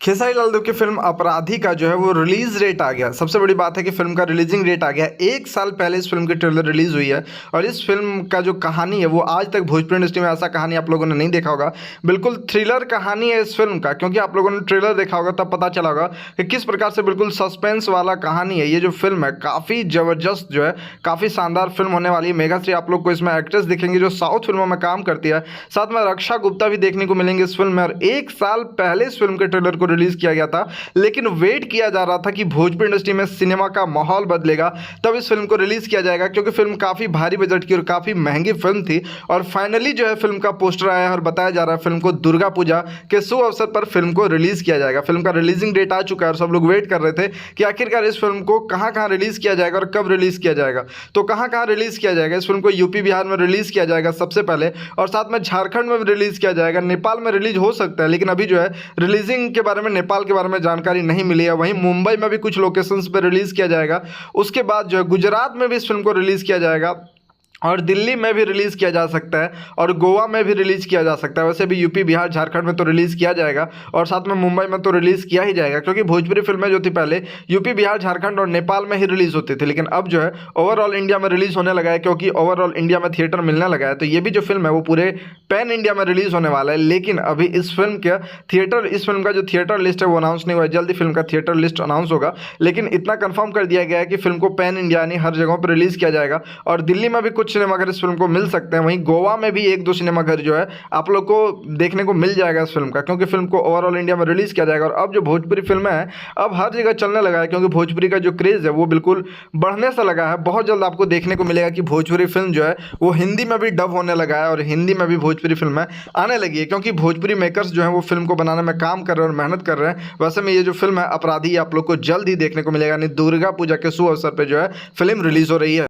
खेसारी लाल देव की फिल्म अपराधी का जो है वो रिलीज डेट आ गया। सबसे बड़ी बात है कि फिल्म का रिलीजिंग डेट आ गया। 1 साल पहले इस फिल्म की ट्रेलर रिलीज हुई है और इस फिल्म का जो कहानी है वो आज तक भोजपुरी इंडस्ट्री में ऐसा कहानी आप लोगों ने नहीं देखा होगा। बिल्कुल थ्रिलर कहानी है इस फिल्म का, क्योंकि आप लोगों ने ट्रेलर देखा होगा तब पता चला होगा कि किस प्रकार से बिल्कुल सस्पेंस वाला कहानी है। ये जो फिल्म है काफ़ी ज़बरदस्त जो है, काफ़ी शानदार फिल्म होने वाली है। मेगाश्री आप लोग को इसमें एक्ट्रेस दिखेंगे जो साउथ फिल्मों में काम करती है। साथ में रक्षा गुप्ता भी देखने को मिलेंगे इस फिल्म में। और 1 साल पहले इस फिल्म के ट्रेलर को रिलीज किया गया था, लेकिन वेट किया जा रहा था कि भोजपुरी इंडस्ट्री में सिनेमा का माहौल बदलेगा तब इस फिल्म को रिलीज किया जाएगा, क्योंकि फिल्म काफ़ी भारी बजट की और काफ़ी महंगी फिल्म थी। और फाइनली जो है फिल्म का पोस्टर आया है और बताया जा रहा है फिल्म को दुर्गा पूजा के शुभ अवसर पर फिल्म को रिलीज किया जाएगा। फिल्म का रिलीजिंग डेट आ चुका है और सब लोग वेट कर रहे थे कि आखिरकार इस फिल्म को कहाँ कहाँ रिलीज किया जाएगा और कब रिलीज किया जाएगा। तो कहाँ कहाँ रिलीज किया जाएगा, इस फिल्म को यूपी बिहार में रिलीज किया जाएगा सबसे पहले, और साथ में झारखंड में भी रिलीज किया जाएगा। नेपाल में रिलीज हो सकता है, लेकिन अभी जो है रिलीजिंग के बारे में, नेपाल के बारे में जानकारी नहीं मिली है। वहीं मुंबई में भी कुछ लोकेशंस पे रिलीज किया जाएगा। उसके बाद जो है गुजरात में भी इस फिल्म को रिलीज किया जाएगा और दिल्ली में भी रिलीज़ किया जा सकता है और गोवा में भी रिलीज़ किया जा सकता है। वैसे भी यूपी बिहार झारखंड में तो रिलीज़ किया जाएगा और साथ में मुंबई में तो रिलीज़ किया ही जाएगा, क्योंकि भोजपुरी फिल्में जो थी पहले यूपी बिहार झारखंड और नेपाल में ही रिलीज़ होती थी, लेकिन अब जो है ओवरऑल इंडिया में रिलीज़ होने लगा है, क्योंकि ओवरऑल इंडिया में थिएटर मिलने लगा है। तो ये भी जो फिल्म है वो पूरे पैन इंडिया में रिलीज़ होने वाला है। लेकिन अभी इस फिल्म का जो थिएटर लिस्ट है वो अनाउंस नहीं हुआ है। जल्दी फिल्म का थिएटर लिस्ट अनाउंस होगा, लेकिन इतना कंफर्म कर दिया गया है कि फिल्म को पैन इंडिया यानी हर जगहों पर रिलीज़ किया जाएगा और दिल्ली में भी कुछ सिनेमाघर इस फिल्म को मिल सकते हैं। वहीं गोवा में भी 1-2 सिनेमाघर जो है आप लोग को देखने को मिल जाएगा इस फिल्म का, क्योंकि फिल्म को ओवरऑल इंडिया में रिलीज़ किया जाएगा। और अब जो भोजपुरी फिल्में हैं अब हर जगह चलने लगा है, क्योंकि भोजपुरी का जो क्रेज़ है वो बिल्कुल बढ़ने से लगा है। बहुत जल्द आपको देखने को मिलेगा कि भोजपुरी फिल्म जो है वो हिंदी में भी डब होने लगा है और हिंदी में भी भोजपुरी फिल्में आने लगी है, क्योंकि भोजपुरी मेकर्स जो हैं वो फिल्म को बनाने में काम कर रहे हैं और मेहनत कर रहे हैं। वैसे में ये जो फिल्म है अपराधी आप लोग को जल्द ही देखने को मिलेगा, यानी दुर्गा पूजा के शुभ अवसर पर जो है फिल्म रिलीज़ हो रही है।